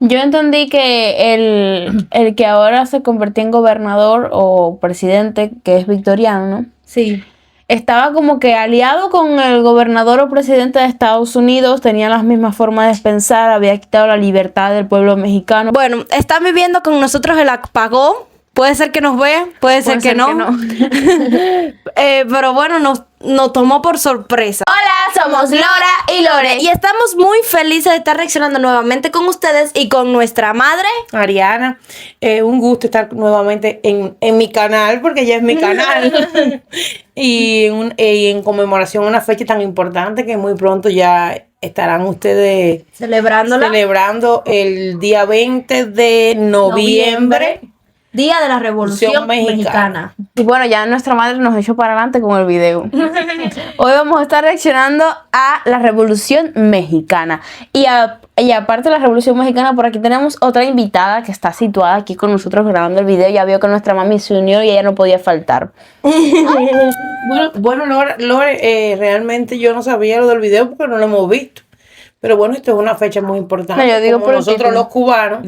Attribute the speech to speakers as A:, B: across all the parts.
A: Yo entendí que el que ahora se convirtió en gobernador o presidente, que es Victoriano, ¿no?
B: Sí.
A: Estaba como que aliado con el gobernador o presidente de Estados Unidos, tenía las mismas formas de pensar, había quitado la libertad del pueblo mexicano.
B: Bueno, están viviendo con nosotros el apagón. Puede ser que nos vean, puede ser que no. Pero bueno, nos tomó por sorpresa.
A: Hola, somos Lora y Lore.
B: Y estamos muy felices de estar reaccionando nuevamente con ustedes y con nuestra madre
C: Ariana. Un gusto estar nuevamente en mi canal, porque ya es mi canal. y en conmemoración a una fecha tan importante que muy pronto ya estarán ustedes celebrando el día 20 de noviembre.
B: Día de la Revolución Mexicana.
A: Y bueno, ya nuestra madre nos echó para adelante con el video. Hoy vamos a estar reaccionando a la Revolución Mexicana. Y aparte de la Revolución Mexicana, por aquí tenemos otra invitada que está situada aquí con nosotros grabando el video. Ya vio que nuestra mami se unió y ella no podía faltar.
C: Bueno, Lore, realmente yo no sabía lo del video porque no lo hemos visto. Pero bueno, esto es una fecha muy importante.
A: No, yo digo
C: como nosotros los cubanos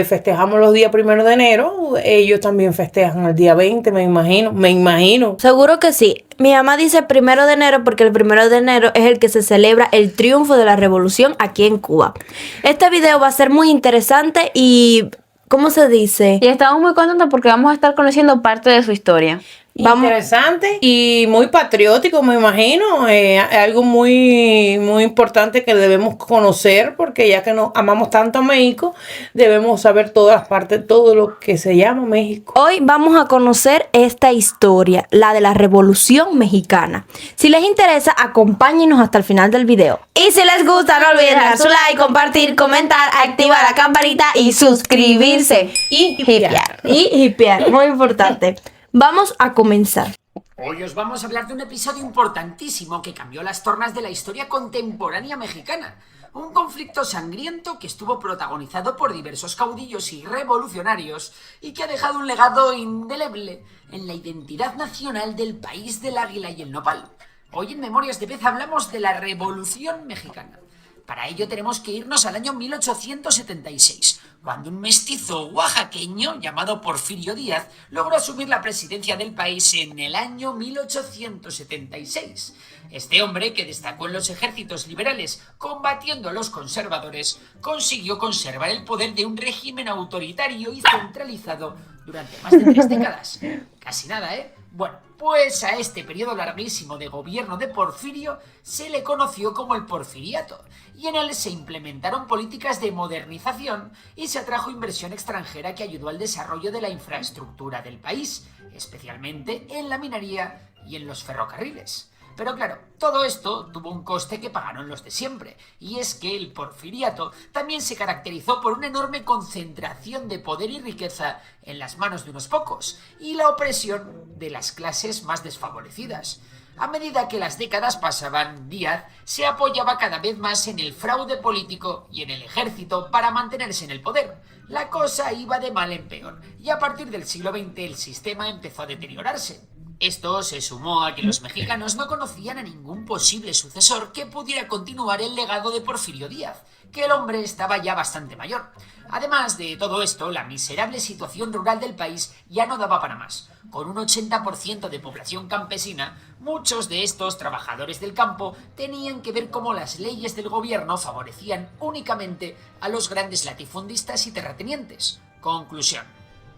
C: festejamos los días 1 de enero, ellos también festejan el día 20, me imagino.
B: Seguro que sí. Mi mamá dice 1 de enero porque el 1 de enero es el que se celebra el triunfo de la revolución aquí en Cuba. Este video va a ser muy interesante y... ¿cómo se dice?
A: Y estamos muy contentos porque vamos a estar conociendo parte de su historia.
C: Interesante y muy patriótico, me imagino. Algo muy, muy importante que debemos conocer, porque ya que nos amamos tanto a México, debemos saber todas las partes, todo lo que se llama México.
B: Hoy vamos a conocer esta historia, la de la Revolución Mexicana. Si les interesa, acompáñenos hasta el final del video. Y si les gusta, no olviden dar su like, compartir, comentar, activar la campanita y suscribirse.
C: Y hipear.
B: Y hipear, muy importante. Vamos a comenzar.
D: Hoy os vamos a hablar de un episodio importantísimo que cambió las tornas de la historia contemporánea mexicana. Un conflicto sangriento que estuvo protagonizado por diversos caudillos y revolucionarios y que ha dejado un legado indeleble en la identidad nacional del país del águila y el nopal. Hoy en Memorias de Pez hablamos de la Revolución Mexicana. Para ello tenemos que irnos al año 1876, cuando un mestizo oaxaqueño llamado Porfirio Díaz logró asumir la presidencia del país en el año 1876. Este hombre, que destacó en los ejércitos liberales combatiendo a los conservadores, consiguió conservar el poder de un régimen autoritario y centralizado durante más de 3 décadas. Casi nada, ¿eh? Bueno, pues a este periodo larguísimo de gobierno de Porfirio se le conoció como el Porfiriato, y en él se implementaron políticas de modernización y se atrajo inversión extranjera que ayudó al desarrollo de la infraestructura del país, especialmente en la minería y en los ferrocarriles. Pero claro, todo esto tuvo un coste que pagaron los de siempre, y es que el Porfiriato también se caracterizó por una enorme concentración de poder y riqueza en las manos de unos pocos, y la opresión de las clases más desfavorecidas. A medida que las décadas pasaban, Díaz se apoyaba cada vez más en el fraude político y en el ejército para mantenerse en el poder. La cosa iba de mal en peor, y a partir del siglo XX el sistema empezó a deteriorarse. Esto se sumó a que los mexicanos no conocían a ningún posible sucesor que pudiera continuar el legado de Porfirio Díaz, que el hombre estaba ya bastante mayor. Además de todo esto, la miserable situación rural del país ya no daba para más. Con un 80% de población campesina, muchos de estos trabajadores del campo tenían que ver cómo las leyes del gobierno favorecían únicamente a los grandes latifundistas y terratenientes. Conclusión: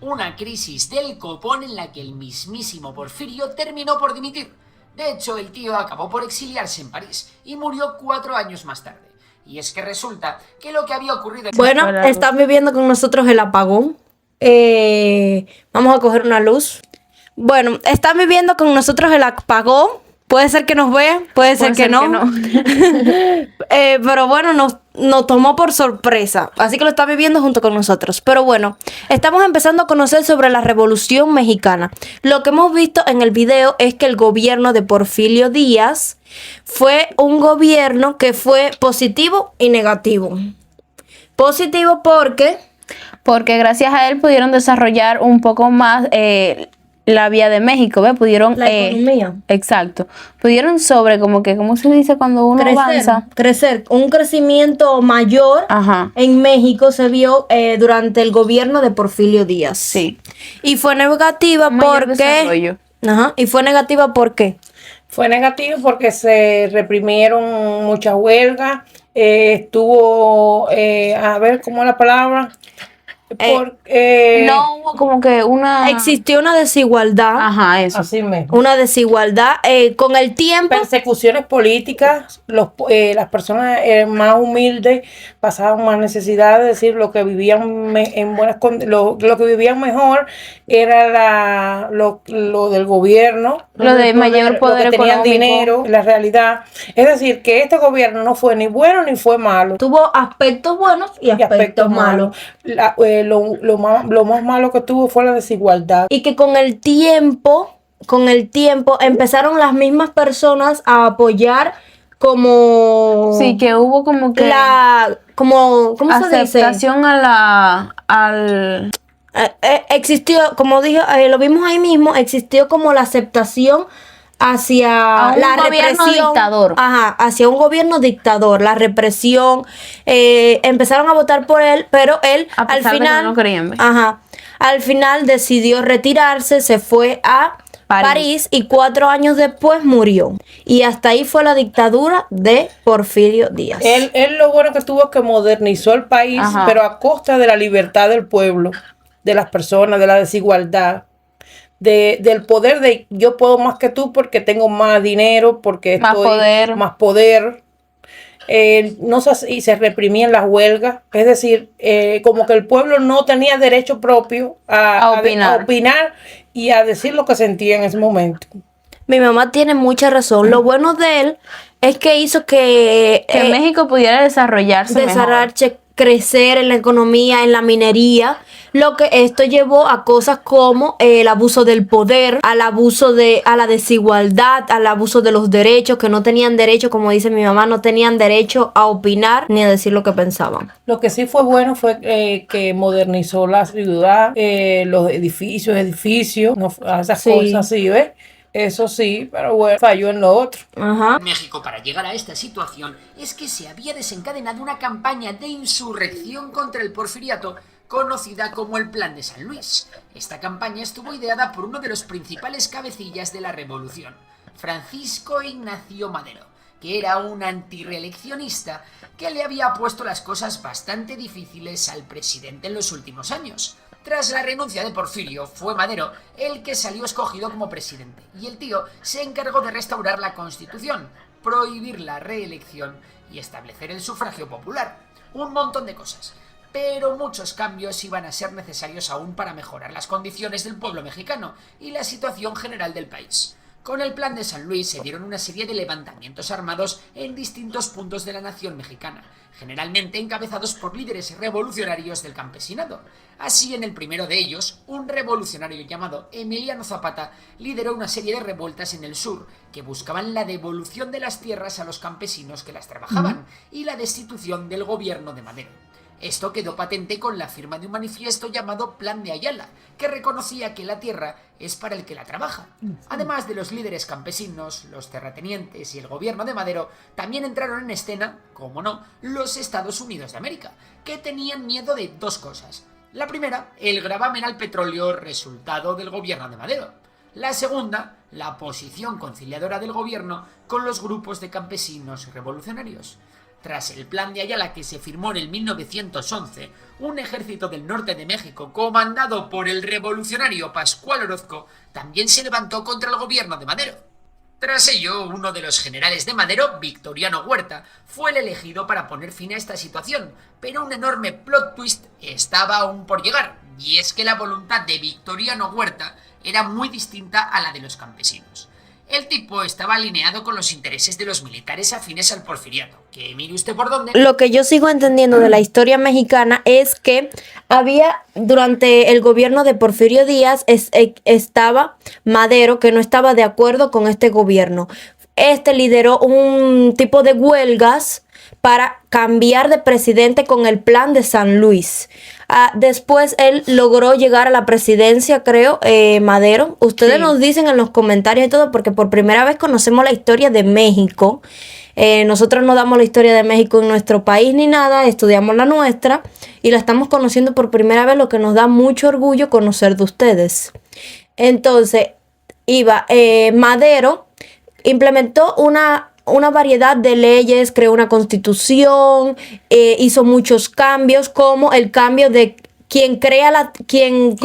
D: una crisis del copón en la que el mismísimo Porfirio terminó por dimitir. De hecho, el tío acabó por exiliarse en París y murió 4 años más tarde. Y es que resulta que lo que había ocurrido...
B: Bueno, están viviendo con nosotros el apagón. Vamos a coger una luz. Bueno, están viviendo con nosotros el apagón. Puede ser que nos vean, puede ser que no. Pero bueno, nos tomó por sorpresa. Así que lo está viviendo junto con nosotros. Pero bueno, estamos empezando a conocer sobre la Revolución Mexicana. Lo que hemos visto en el video es que el gobierno de Porfirio Díaz fue un gobierno que fue positivo y negativo. Positivo porque
A: gracias a él pudieron desarrollar un poco más la vía de México, ¿ves? Pudieron...
B: La economía.
A: Exacto. Pudieron sobre como que, ¿cómo se dice cuando uno avanza?
B: Crecer. Un crecimiento mayor
A: Ajá.
B: en México se vio durante el gobierno de Porfirio Díaz.
A: Sí.
B: Y fue negativa
A: Mayor
B: porque...
A: desarrollo.
B: Ajá. Y fue negativa porque...
C: Fue negativo porque se reprimieron muchas huelgas, estuvo, a ver, ¿cómo es la palabra?
A: No hubo como que una...
B: Existió una desigualdad.
A: Ajá, eso.
C: Así mismo.
B: Una desigualdad. Con el tiempo...
C: Persecuciones políticas, las personas más humildes pasaban más necesidad, es decir, lo que vivían en buenas lo que vivían mejor era lo del gobierno,
A: Lo de mayor poder
C: lo que tenían
A: económico.
C: dinero, la realidad. Es decir, que este gobierno no fue ni bueno ni fue malo.
B: Tuvo aspectos buenos y aspectos malos.
C: Lo más malo que tuvo fue la desigualdad.
B: Y que con el tiempo empezaron las mismas personas a apoyar como
A: Sí, que hubo como que...
B: ¿cómo se dice?
A: aceptación al...
B: Existió, como dijo, lo vimos ahí mismo, existió como la aceptación hacia
A: A un
B: la
A: gobierno
B: represión.
A: dictador.
B: Ajá, hacia un gobierno dictador, la represión, empezaron a votar por él, pero él
A: A
B: al
A: pesar de que
B: final,
A: no lo querían ver.
B: ajá, al final decidió retirarse, se fue a París y 4 años después murió. Y hasta ahí fue la dictadura de Porfirio Díaz.
C: Él lo bueno que tuvo es que modernizó el país,
A: Ajá.
C: pero a costa de la libertad del pueblo, de las personas, de la desigualdad, del poder de yo puedo más que tú porque tengo más dinero, porque
A: Más
C: estoy
A: poder.
C: más poder. Y se reprimían las huelgas, es decir, como que el pueblo no tenía derecho propio
A: A opinar.
C: a opinar y a decir lo que sentía en ese momento.
B: Mi mamá tiene mucha razón. Lo bueno de él es que hizo que
A: México pudiera desarrollarse mejor.
B: crecer en la economía, en la minería, lo que esto llevó a cosas como el abuso del poder, a la desigualdad, al abuso de los derechos, que no tenían derecho, como dice mi mamá, no tenían derecho a opinar ni a decir lo que pensaban.
C: Lo que sí fue bueno fue que modernizó la ciudad, los edificios, no, esas
B: Sí.
C: cosas así, ¿ves? Eso sí, pero bueno, falló en lo otro.
B: Ajá.
D: México, para llegar a esta situación, es que se había desencadenado una campaña de insurrección contra el porfiriato conocida como el Plan de San Luis. Esta campaña estuvo ideada por uno de los principales cabecillas de la revolución, Francisco Ignacio Madero, que era un antirreeleccionista que le había puesto las cosas bastante difíciles al presidente en los últimos años. Tras la renuncia de Porfirio, fue Madero el que salió escogido como presidente, y el tío se encargó de restaurar la Constitución, prohibir la reelección y establecer el sufragio popular. Un montón de cosas. Pero muchos cambios iban a ser necesarios aún para mejorar las condiciones del pueblo mexicano y la situación general del país. Con el Plan de San Luis se dieron una serie de levantamientos armados en distintos puntos de la nación mexicana, generalmente encabezados por líderes revolucionarios del campesinado. Así, en el primero de ellos, un revolucionario llamado Emiliano Zapata lideró una serie de revueltas en el sur que buscaban la devolución de las tierras a los campesinos que las trabajaban y la destitución del gobierno de Madero. Esto quedó patente con la firma de un manifiesto llamado Plan de Ayala, que reconocía que la tierra es para el que la trabaja. Además de los líderes campesinos, los terratenientes y el gobierno de Madero, también entraron en escena, como no, los Estados Unidos de América, que tenían miedo de dos cosas. La primera, el gravamen al petróleo resultado del gobierno de Madero. La segunda, la posición conciliadora del gobierno con los grupos de campesinos revolucionarios. Tras el Plan de Ayala, que se firmó en el 1911, un ejército del norte de México, comandado por el revolucionario Pascual Orozco, también se levantó contra el gobierno de Madero. Tras ello, uno de los generales de Madero, Victoriano Huerta, fue el elegido para poner fin a esta situación, pero un enorme plot twist estaba aún por llegar, y es que la voluntad de Victoriano Huerta era muy distinta a la de los campesinos. El tipo estaba alineado con los intereses de los militares afines al porfiriato, que mire usted por dónde.
B: Lo que yo sigo entendiendo de la historia mexicana es que había, durante el gobierno de Porfirio Díaz, estaba Madero, que no estaba de acuerdo con este gobierno. Este lideró un tipo de huelgas para cambiar de presidente con el Plan de San Luis. Después él logró llegar a la presidencia, creo, Madero. Ustedes
A: Sí.
B: nos dicen en los comentarios y todo, porque por primera vez conocemos la historia de México. Nosotros no damos la historia de México en nuestro país ni nada, estudiamos la nuestra y la estamos conociendo por primera vez, lo que nos da mucho orgullo conocer de ustedes. Entonces, Madero implementó una variedad de leyes, creó una constitución, hizo muchos cambios, como el cambio de quien
C: Quien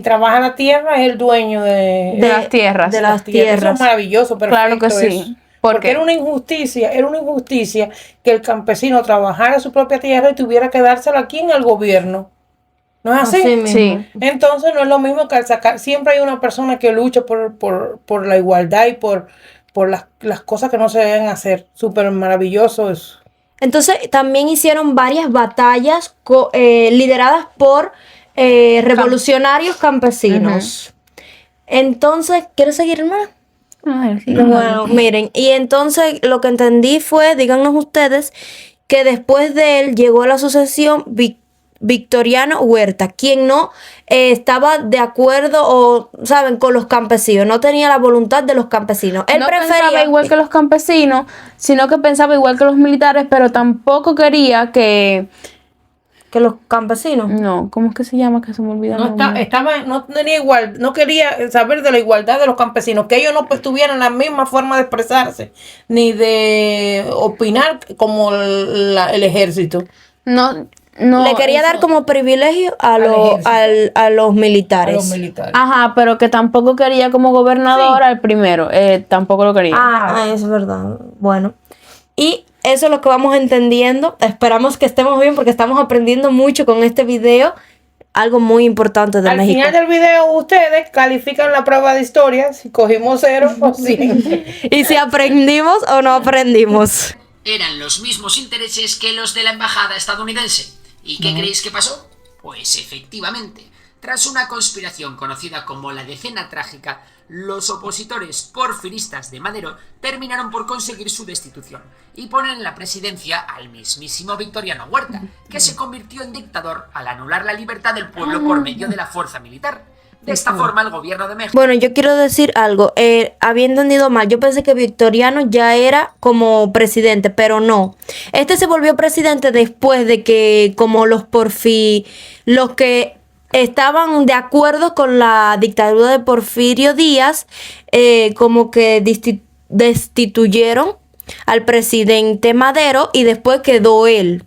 C: trabaja la tierra es el dueño
A: De las tierras.
B: de las
C: Eso
B: tierras.
C: es maravilloso, perfecto.
A: Claro que sí.
C: eso.
A: ¿Por
C: Porque
A: qué?
C: era una injusticia que el campesino trabajara su propia tierra y tuviera que dársela aquí en el gobierno. ¿No es así?
B: Así mismo.
A: Sí.
C: Entonces no es lo mismo que al sacar, siempre hay una persona que lucha por la igualdad y por las cosas que no se deben hacer. Súper maravilloso eso.
B: Entonces también hicieron varias batallas lideradas por revolucionarios campesinos. Entonces, ¿quieres seguir más?
A: Ay, sí.
B: Bueno, miren, y entonces lo que entendí fue, díganos ustedes, que después de él llegó la sucesión Victoriano Huerta, quien no estaba de acuerdo o, saben, con los campesinos, no tenía la voluntad de los campesinos. Él
A: No
B: prefería
A: pensaba igual que los campesinos, sino que pensaba igual que los militares, pero tampoco quería que...
B: que los campesinos.
A: No, ¿cómo es que se llama? Que se me olvida.
C: No tenía igual, no quería saber de la igualdad de los campesinos, que ellos no pues, tuvieran la misma forma de expresarse, ni de opinar como el ejército.
A: No,
B: Le quería dar como privilegio a los
C: ejército.
B: los militares.
C: A los militares.
A: Ajá, pero que tampoco quería como gobernador al primero. Tampoco lo quería.
B: Es verdad. Bueno. Y eso es lo que vamos entendiendo. Esperamos que estemos bien porque estamos aprendiendo mucho con este video. Algo muy importante de
C: Al
B: México.
C: final del video ustedes califican la prueba de historia, si cogimos 0 o 100.
B: Y si aprendimos o no aprendimos.
D: Eran los mismos intereses que los de la embajada estadounidense. ¿Y qué creéis que pasó? Pues efectivamente, tras una conspiración conocida como la Decena Trágica, los opositores porfiristas de Madero terminaron por conseguir su destitución y poner en la presidencia al mismísimo Victoriano Huerta, que se convirtió en dictador al anular la libertad del pueblo por medio de la fuerza militar. De esta forma, el gobierno de México...
B: Bueno, yo quiero decir algo. Había entendido mal. Yo pensé que Victoriano ya era como presidente, pero no. Este se volvió presidente después de que, como los que estaban de acuerdo con la dictadura de Porfirio Díaz, como que destituyeron al presidente Madero y después quedó él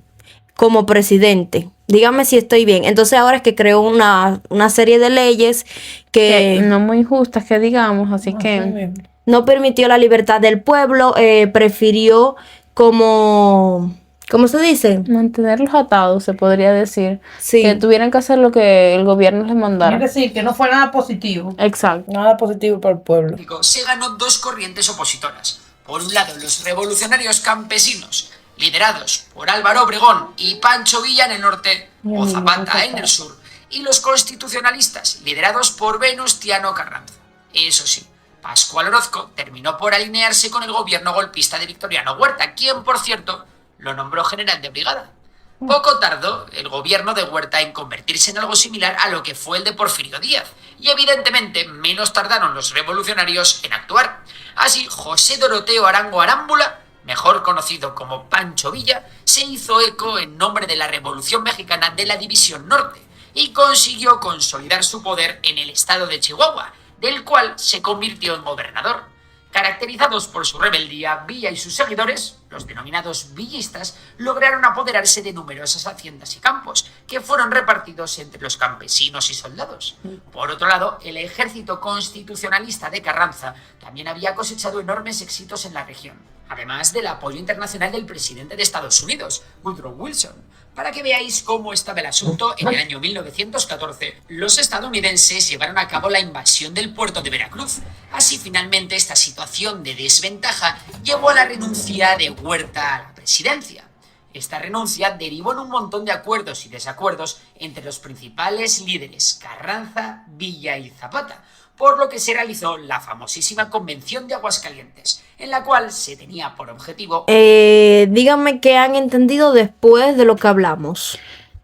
B: como presidente. Dígame si estoy bien. Entonces ahora es que creó una serie de leyes que
A: No muy justas, que digamos, así que...
B: no permitió la libertad del pueblo, prefirió como... ¿Cómo se dice?
A: Mantenerlos atados, se podría decir.
B: Sí.
A: Que tuvieran que hacer lo que el gobierno les
C: Es
A: mandara.
C: decir, que no fue nada positivo.
A: Exacto.
C: Nada positivo para el pueblo.
D: se ganó dos corrientes opositoras. Por un lado, los revolucionarios campesinos, liderados por Álvaro Obregón y Pancho Villa en el norte, o Zapata en el sur, y los constitucionalistas, liderados por Venustiano Carranza. Eso sí, Pascual Orozco terminó por alinearse con el gobierno golpista de Victoriano Huerta, quien, por cierto, lo nombró general de brigada. Poco tardó el gobierno de Huerta en convertirse en algo similar a lo que fue el de Porfirio Díaz, y evidentemente menos tardaron los revolucionarios en actuar. Así, José Doroteo Arango Arámbula, mejor conocido como Pancho Villa, se hizo eco en nombre de la Revolución Mexicana de la División Norte y consiguió consolidar su poder en el estado de Chihuahua, del cual se convirtió en gobernador. Caracterizados por su rebeldía, Villa y sus seguidores, los denominados villistas, lograron apoderarse de numerosas haciendas y campos, que fueron repartidos entre los campesinos y soldados. Por otro lado, el ejército constitucionalista de Carranza también había cosechado enormes éxitos en la región, además del apoyo internacional del presidente de Estados Unidos, Woodrow Wilson. Para que veáis cómo estaba el asunto, en el año 1914, los estadounidenses llevaron a cabo la invasión del puerto de Veracruz. Así, finalmente, esta situación de desventaja llevó a la renuncia de Huerta a la presidencia. Esta renuncia derivó en un montón de acuerdos y desacuerdos entre los principales líderes Carranza, Villa y Zapata, por lo que se realizó la famosísima Convención de Aguascalientes, en la cual se tenía por objetivo...
B: Díganme qué han entendido después de lo que hablamos.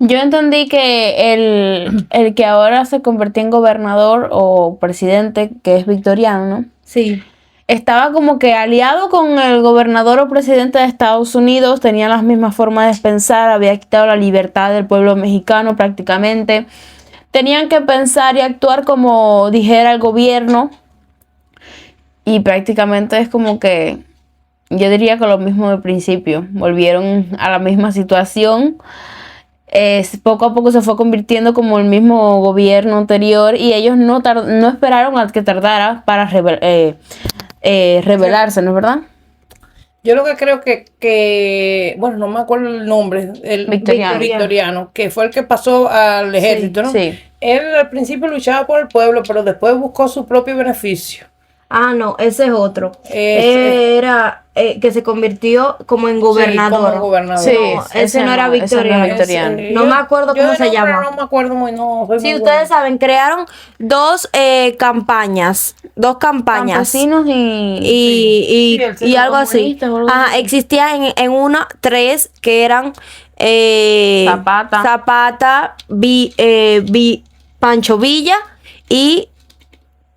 A: Yo entendí que el que ahora se convirtió en gobernador o presidente, que es Victoriano, ¿no?
B: Sí.
A: Estaba como que aliado con el gobernador o presidente de Estados Unidos, tenían las mismas formas de pensar, había quitado la libertad del pueblo mexicano prácticamente. Tenían que pensar y actuar como dijera el gobierno. Y prácticamente es como que, yo diría que lo mismo del principio, volvieron a la misma situación. Poco a poco se fue convirtiendo como el mismo gobierno anterior y ellos no esperaron a que tardara para rebelarse, ¿no es verdad?
C: Yo lo que creo bueno, no me acuerdo el nombre, el Victoriano, que fue el que pasó al ejército, ¿no?
A: Sí.
C: Él al principio luchaba por el pueblo, pero después buscó su propio beneficio.
B: Ah, no, ese es otro.
C: Ese.
B: Era que se convirtió como en gobernador.
C: Sí, como gobernador.
A: Sí,
B: No, ese no era Victoriano.
A: Victoriano.
B: No me acuerdo cómo se llama.
C: No me acuerdo muy, no. Soy
B: Sí,
C: muy
B: ustedes
C: buena.
B: saben, crearon dos campañas.
A: Campesinos
B: y
C: Sí,
B: algo así.
A: comunistas o algo
B: Ajá,
A: así.
B: existía en una tres que eran Zapata, Pancho Villa y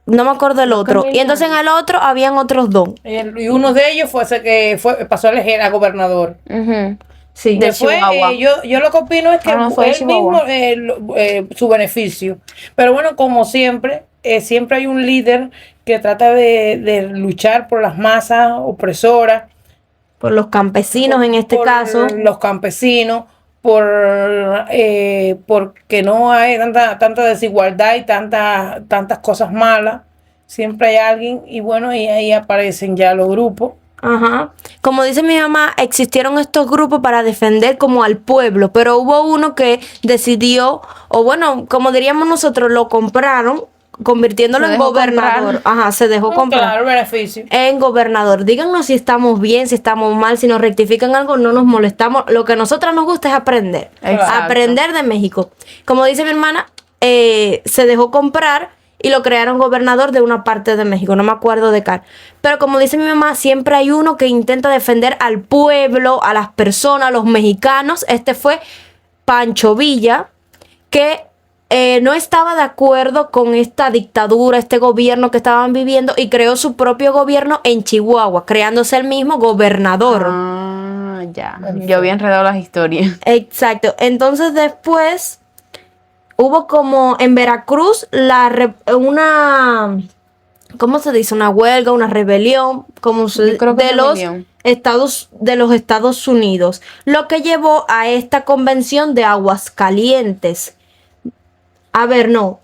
B: no me acuerdo el otro. Y entonces en el otro habían otros dos.
C: Y uno de ellos fue ese que pasó a elegir a gobernador.
A: Ujú.
B: Sí,
C: Después,
A: Chihuahua.
C: yo lo que opino es que
A: Ah, no, fue de
C: él mismo,
A: Chihuahua.
C: su beneficio. Pero bueno, como siempre, siempre hay un líder que trata de luchar por las masas opresoras,
B: por los campesinos en este
C: por
B: caso.
C: los campesinos, porque no hay tanta desigualdad y tantas cosas malas. Siempre hay alguien, y bueno, y ahí aparecen ya los grupos.
B: Ajá. Como dice mi mamá, existieron estos grupos para defender como al pueblo, pero hubo uno que decidió, o bueno, como diríamos nosotros, lo compraron, convirtiéndolo
A: Se
B: en
A: dejó
B: gobernador.
A: comprar.
B: Ajá, se dejó comprar.
C: Claro, beneficio.
B: En gobernador. Díganos si estamos bien, si estamos mal, si nos rectifican algo, no nos molestamos. Lo que a nosotras nos gusta es aprender.
A: Exacto.
B: Aprender de México. Como dice mi hermana, se dejó comprar y lo crearon gobernador de una parte de México. No me acuerdo de cuál. Pero como dice mi mamá, siempre hay uno que intenta defender al pueblo, a las personas, a los mexicanos. Este fue Pancho Villa, que no estaba de acuerdo con esta dictadura, este gobierno que estaban viviendo y creó su propio gobierno en Chihuahua, creándose el mismo gobernador.
A: Ah, ya. Yo había enredado las historias.
B: Exacto. Entonces después hubo como en Veracruz una, ¿cómo se dice? Una huelga, una rebelión, como
A: Yo creo que
B: de los
A: rebelión.
B: Estados Unidos, lo que llevó a esta convención de Aguascalientes. A ver, no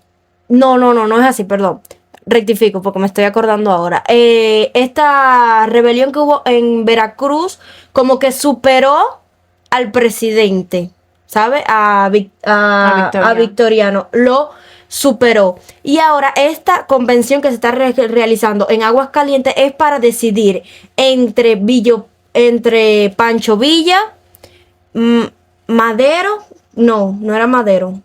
B: es así, perdón. Rectifico porque me estoy acordando ahora. Esta rebelión que hubo en Veracruz como que superó al presidente, ¿sabe? A Victoriano. Lo superó. Y ahora esta convención que se está realizando en Aguascalientes es para decidir entre Pancho Villa, Madero. No era Madero.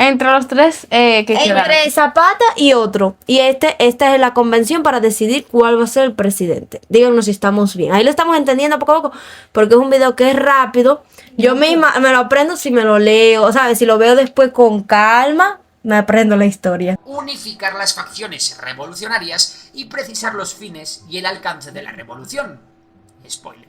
A: Entre los tres que quedaron.
B: Entre Zapata y otro. Y esta es la convención para decidir cuál va a ser el presidente. Díganos si estamos bien. Ahí lo estamos entendiendo poco a poco, porque es un video que es rápido. Yo misma me lo aprendo si me lo leo, ¿sabes? Si lo veo después con calma, me aprendo la historia.
D: Unificar las facciones revolucionarias y precisar los fines y el alcance de la revolución. Spoiler,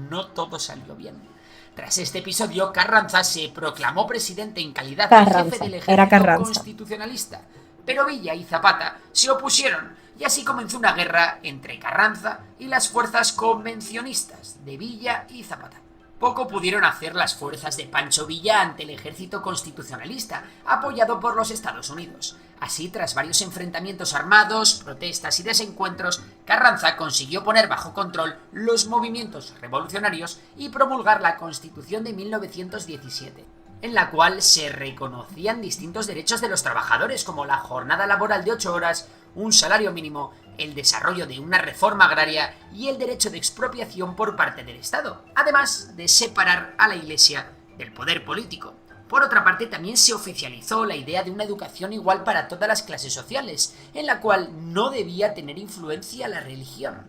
D: no todo salió bien. Tras este episodio, Carranza se proclamó presidente en calidad de jefe del ejército constitucionalista, pero Villa y Zapata se opusieron y así comenzó una guerra entre Carranza y las fuerzas convencionistas de Villa y Zapata. Poco pudieron hacer las fuerzas de Pancho Villa ante el ejército constitucionalista, apoyado por los Estados Unidos. Así, tras varios enfrentamientos armados, protestas y desencuentros, Carranza consiguió poner bajo control los movimientos revolucionarios y promulgar la Constitución de 1917, en la cual se reconocían distintos derechos de los trabajadores, como la jornada laboral de 8 horas, un salario mínimo, el desarrollo de una reforma agraria y el derecho de expropiación por parte del Estado, además de separar a la Iglesia del poder político. Por otra parte, también se oficializó la idea de una educación igual para todas las clases sociales, en la cual no debía tener influencia la religión.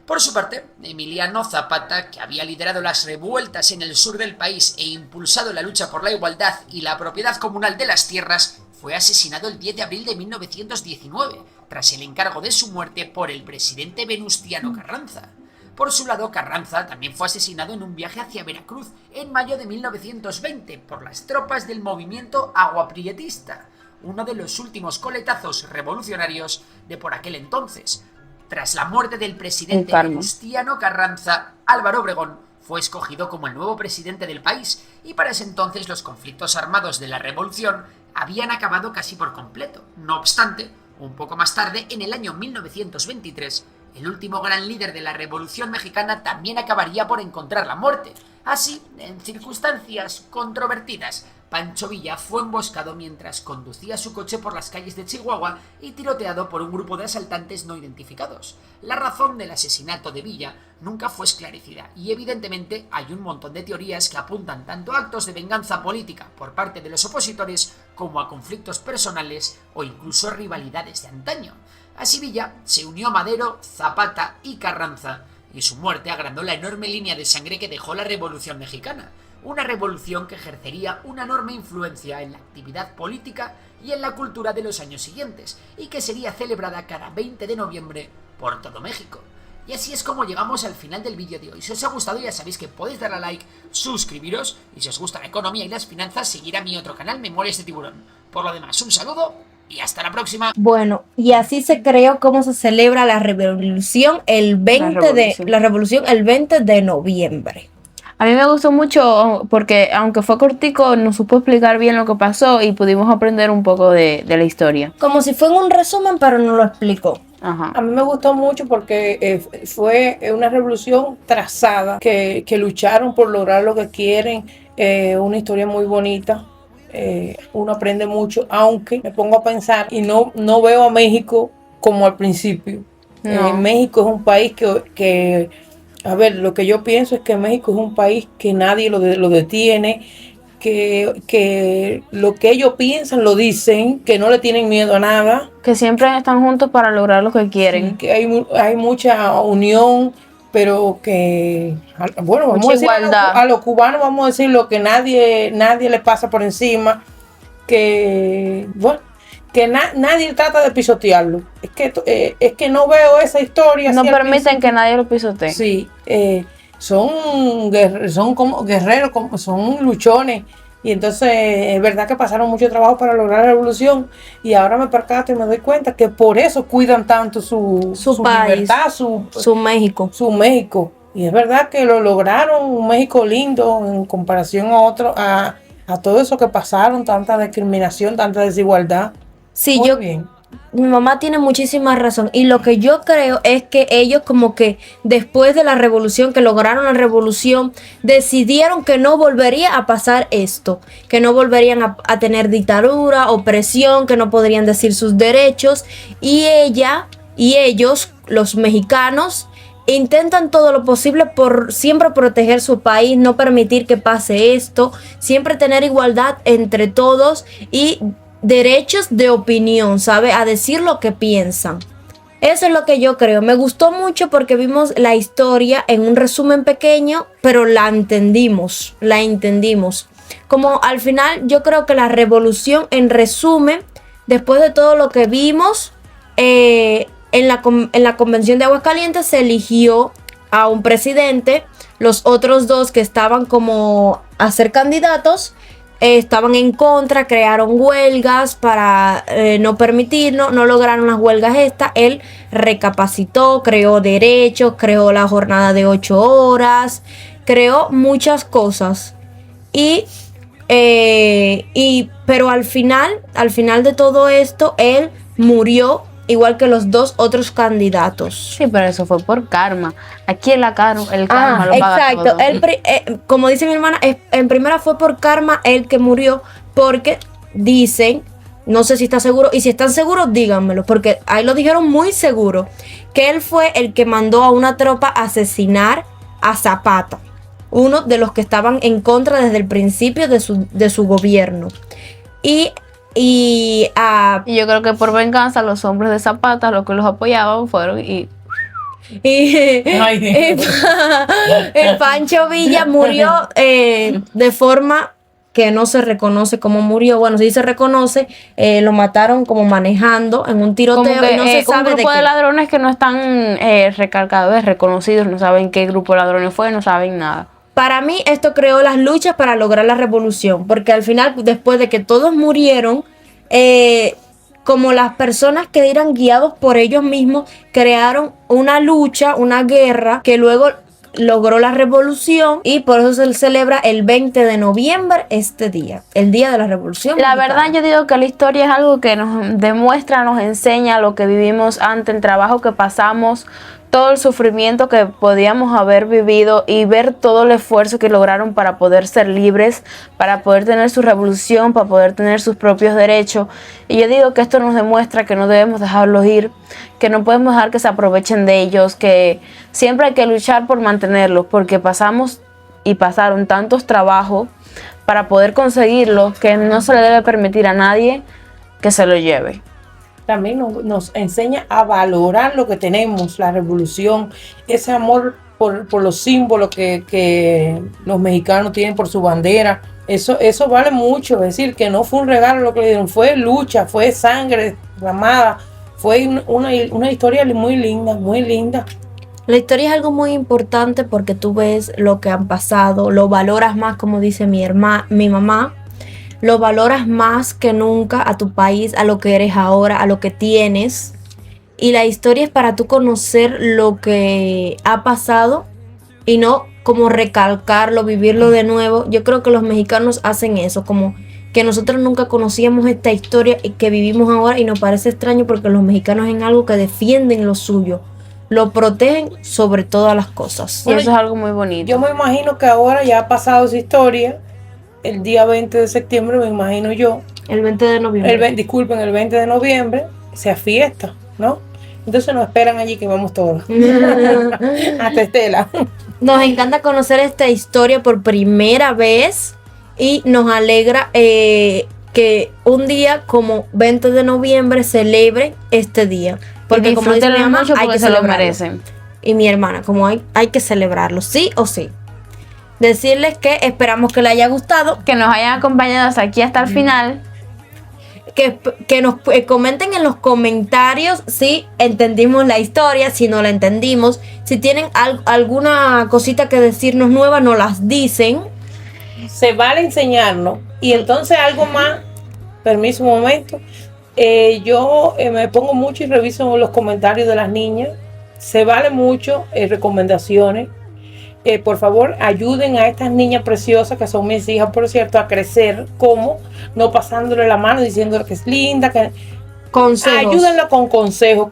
D: Por su parte, Emiliano Zapata, que había liderado las revueltas en el sur del país e impulsado la lucha por la igualdad y la propiedad comunal de las tierras, fue asesinado el 10 de abril de 1919, tras el encargo de su muerte por el presidente Venustiano Carranza. Por su lado, Carranza también fue asesinado en un viaje hacia Veracruz en mayo de 1920 por las tropas del movimiento aguaprietista, uno de los últimos coletazos revolucionarios de por aquel entonces. Tras la muerte del presidente Venustiano Carranza, Álvaro Obregón fue escogido como el nuevo presidente del país y para ese entonces los conflictos armados de la revolución habían acabado casi por completo. No obstante, un poco más tarde, en el año 1923, el último gran líder de la Revolución Mexicana también acabaría por encontrar la muerte. Así, en circunstancias controvertidas, Pancho Villa fue emboscado mientras conducía su coche por las calles de Chihuahua y tiroteado por un grupo de asaltantes no identificados. La razón del asesinato de Villa nunca fue esclarecida y evidentemente hay un montón de teorías que apuntan tanto a actos de venganza política por parte de los opositores como a conflictos personales o incluso rivalidades de antaño. Así Villa se unió a Madero, Zapata y Carranza y su muerte agrandó la enorme línea de sangre que dejó la Revolución Mexicana. Una revolución que ejercería una enorme influencia en la actividad política y en la cultura de los años siguientes, y que sería celebrada cada 20 de noviembre por todo México. Y así es como llegamos al final del vídeo de hoy. Si os ha gustado ya sabéis que podéis darle a like, suscribiros, y si os gusta la economía y las finanzas, seguir a mi otro canal, Memorias de Tiburón. Por lo demás, un saludo y hasta la próxima.
B: Bueno, y así se creó cómo se celebra la revolución el 20 de noviembre.
A: A mí me gustó mucho porque aunque fue cortico, nos supo explicar bien lo que pasó y pudimos aprender un poco de la historia.
B: Como si fue en un resumen, pero no lo explicó.
A: Ajá.
C: A mí me gustó mucho porque fue una revolución trazada, que lucharon por lograr lo que quieren, una historia muy bonita. Uno aprende mucho, aunque me pongo a pensar y no veo a México como al principio.
A: No.
C: México es un país que a ver, lo que yo pienso es que México es un país que nadie lo detiene, que lo que ellos piensan lo dicen, que no le tienen miedo a nada.
A: Que siempre están juntos para lograr lo que quieren.
C: Que hay mucha unión, pero que, bueno, vamos
A: mucha
C: a decir
A: igualdad.
C: a los cubanos, vamos a decir lo que nadie les pasa por encima, que, bueno, que nadie trata de pisotearlo. Es que no veo esa historia.
A: No
C: así al
A: permiten
C: principio.
A: que nadie lo pisotee.
C: Sí, son como guerreros, son luchones. Y entonces es verdad que pasaron mucho trabajo para lograr la revolución. Y ahora me percato y me doy cuenta que por eso cuidan tanto su
B: país,
C: libertad,
B: su México.
C: su México. Y es verdad que lo lograron, un México lindo en comparación a todo eso que pasaron, tanta discriminación, tanta desigualdad.
B: Sí,
C: Muy bien.
B: Mi mamá tiene muchísima razón, y lo que yo creo es que ellos como que después de la revolución, que lograron la revolución, decidieron que no volvería a pasar esto, que no volverían a tener dictadura, opresión, que no podrían decir sus derechos, y ella y ellos, los mexicanos, intentan todo lo posible por siempre proteger su país, no permitir que pase esto, siempre tener igualdad entre todos y derechos de opinión, ¿sabe? A decir lo que piensan. Eso es lo que yo creo. Me gustó mucho porque vimos la historia en un resumen pequeño, pero la entendimos. Como al final yo creo que la revolución, en resumen, después de todo lo que vimos, en la convención de Aguascalientes se eligió a un presidente. Los otros dos que estaban como a ser candidatos estaban en contra, crearon huelgas para no permitirlo, no lograron las huelgas estas. Él recapacitó, creó derechos, creó la jornada de 8 horas, creó muchas cosas. Pero al final de todo esto, él murió igual que los dos otros candidatos.
A: Sí, pero eso fue por karma. Aquí el karma lo paga
B: exacto.
A: todo.
B: Como dice mi hermana, en primera fue por karma el que murió, porque dicen, no sé si está seguro, y si están seguros díganmelo, porque ahí lo dijeron muy seguro, que él fue el que mandó a una tropa a asesinar a Zapata, uno de los que estaban en contra desde el principio de su gobierno. Y
A: yo creo que por venganza los hombres de Zapata, los que los apoyaban, fueron y
C: Ay,
B: y Pancho Villa murió de forma que no se reconoce cómo murió. Bueno, sí se reconoce, lo mataron como manejando en un
A: Como
B: tiroteo
A: que
B: y no se
A: un
B: sabe de
A: grupo de
B: qué.
A: ladrones que no están recalcados, reconocidos, no saben qué grupo de ladrones fue, no saben nada.
B: Para mí esto creó las luchas para lograr la revolución, porque al final, después de que todos murieron, como las personas que eran guiados por ellos mismos, crearon una lucha, una guerra, que luego logró la revolución y por eso se celebra el 20 de noviembre este día, el día de la revolución
A: La
B: mexicana.
A: verdad, yo digo que la historia es algo que nos demuestra, nos enseña lo que vivimos antes, el trabajo que pasamos, todo el sufrimiento que podíamos haber vivido y ver todo el esfuerzo que lograron para poder ser libres, para poder tener su revolución, para poder tener sus propios derechos. Y yo digo que esto nos demuestra que no debemos dejarlos ir, que no podemos dejar que se aprovechen de ellos, que siempre hay que luchar por mantenerlos, porque pasamos y pasaron tantos trabajos para poder conseguirlo que no se le debe permitir a nadie que se lo lleve.
C: También nos enseña a valorar lo que tenemos, la revolución, ese amor por los símbolos que los mexicanos tienen por su bandera. Eso vale mucho, es decir, que no fue un regalo lo que le dieron, fue lucha, fue sangre derramada, fue una historia muy linda, muy linda.
B: La historia es algo muy importante porque tú ves lo que han pasado, lo valoras más, como dice mi mamá, lo valoras más que nunca a tu país, a lo que eres ahora, a lo que tienes. Y la historia es para tú conocer lo que ha pasado y no como recalcarlo, vivirlo de nuevo. Yo creo que los mexicanos hacen eso, como que nosotros nunca conocíamos esta historia y que vivimos ahora y nos parece extraño porque los mexicanos en algo que defienden lo suyo, lo protegen sobre todas las cosas.
A: Y eso es algo muy bonito.
C: Yo me imagino que ahora ya ha pasado esa historia. El día 20 de septiembre, me imagino yo.
B: El 20 de noviembre.
C: Disculpen, el 20 de noviembre sea fiesta, ¿no? Entonces nos esperan allí que vamos todos. Hasta Estela.
B: Nos encanta conocer esta historia por primera vez y nos alegra que un día como 20 de noviembre celebre este día. Porque como dice mi
A: disfrútenlo
B: mamá,
A: mucho
B: hay
A: porque
B: que
A: se lo
B: celebrarlo.
A: merecen.
B: Y mi hermana, como hay que celebrarlo, sí o sí. Decirles que esperamos que les haya gustado,
A: Que nos hayan acompañado hasta aquí, hasta el final.
B: que nos comenten en los comentarios si entendimos la historia, si no la entendimos, si tienen alguna cosita que decirnos nueva, nos las dicen.
C: Se vale enseñarnos. Y entonces algo más, permiso un momento, yo me pongo mucho y reviso los comentarios de las niñas. Se vale mucho recomendaciones. Por favor, ayuden a estas niñas preciosas, que son mis hijas, por cierto, a crecer. ¿Cómo? No pasándole la mano, diciéndole que es linda.
B: Consejos.
C: Ayúdenla con consejos.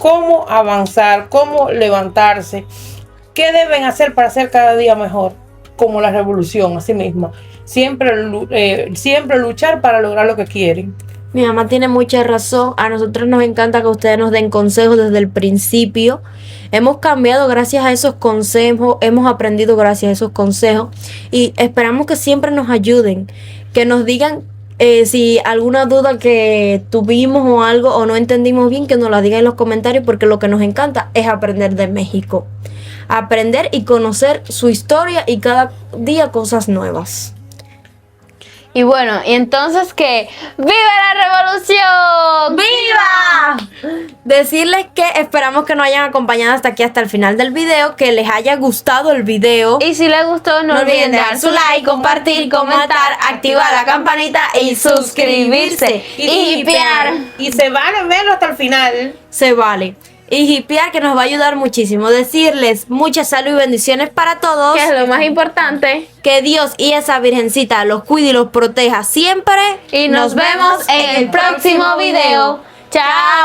C: ¿Cómo avanzar? ¿Cómo levantarse? ¿Qué deben hacer para ser cada día mejor? Como la revolución, así misma. Siempre luchar para lograr lo que quieren.
B: Mi mamá tiene mucha razón. A nosotros nos encanta que ustedes nos den consejos desde el principio. Hemos cambiado gracias a esos consejos, hemos aprendido gracias a esos consejos y esperamos que siempre nos ayuden, que nos digan si alguna duda que tuvimos o algo o no entendimos bien, que nos la digan en los comentarios, porque lo que nos encanta es aprender de México. Aprender y conocer su historia y cada día cosas nuevas.
A: Y bueno, y entonces que ¡viva la revolución!
B: ¡Viva! Decirles que esperamos que nos hayan acompañado hasta aquí, hasta el final del video, que les haya gustado el video.
A: Y si les gustó, no olviden dar su like, compartir, comentar, activar la campanita y suscribirse. Y hipear.
C: Y se vale verlo hasta el final.
B: Se vale. Y hipear, que nos va a ayudar muchísimo. Decirles mucha salud y bendiciones para todos.
A: Que es lo más importante.
B: Que Dios y esa Virgencita los cuide y los proteja siempre.
A: Y nos vemos en el próximo video. ¡Chao!